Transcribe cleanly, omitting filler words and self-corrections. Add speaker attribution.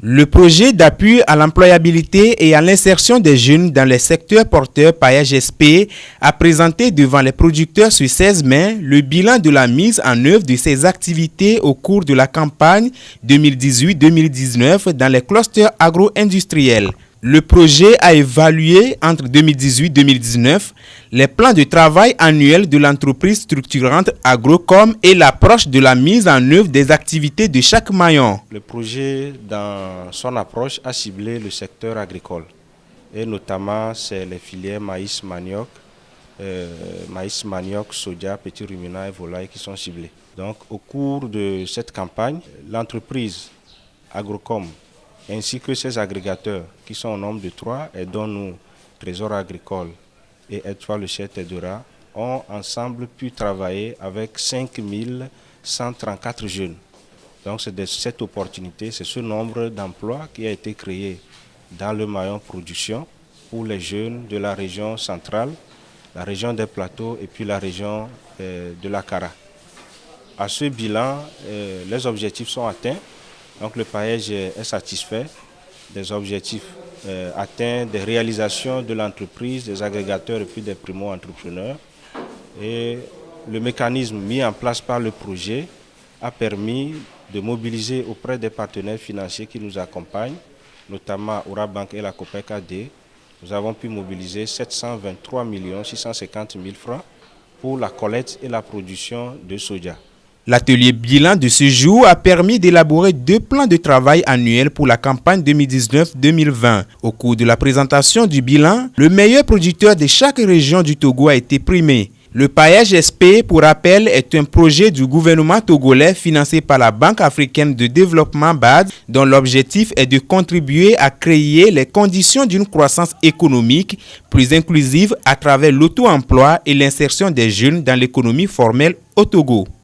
Speaker 1: Le projet d'appui à l'employabilité et à l'insertion des jeunes dans les secteurs porteurs Paillage SP a présenté devant les producteurs ce 16 mai le bilan de la mise en œuvre de ces activités au cours de la campagne 2018-2019 dans les clusters agro-industriels. Le projet a évalué entre 2018-2019 les plans de travail annuels de l'entreprise structurante Agrocom et l'approche de la mise en œuvre des activités de chaque maillon.
Speaker 2: Le projet, dans son approche, a ciblé le secteur agricole et notamment c'est les filières maïs-manioc, soja, petits ruminants et volailles qui sont ciblés. Donc au cours de cette campagne, l'entreprise Agrocom ainsi que ses agrégateurs, qui sont au nombre de 3 et dont nous, Trésor agricole et Étoile le Chef Edora, ont ensemble pu travailler avec 5134 jeunes. Donc c'est de cette opportunité, c'est ce nombre d'emplois qui a été créé dans le maillon production pour les jeunes de la région centrale, la région des plateaux et puis la région de la Kara. À ce bilan, les objectifs sont atteints. Donc le paillage est satisfait des objectifs atteints, des réalisations de l'entreprise, des agrégateurs et puis des primo-entrepreneurs. Et le mécanisme mis en place par le projet a permis de mobiliser auprès des partenaires financiers qui nous accompagnent, notamment Aura Bank et la Copec AD. Nous avons pu mobiliser 723 650 000 francs pour la collecte et la production de soja.
Speaker 1: L'atelier bilan de ce jour a permis d'élaborer 2 plans de travail annuels pour la campagne 2019-2020. Au cours de la présentation du bilan, le meilleur producteur de chaque région du Togo a été primé. Le Paillage SP, pour rappel, est un projet du gouvernement togolais financé par la Banque africaine de développement BAD, dont l'objectif est de contribuer à créer les conditions d'une croissance économique plus inclusive à travers l'auto-emploi et l'insertion des jeunes dans l'économie formelle au Togo.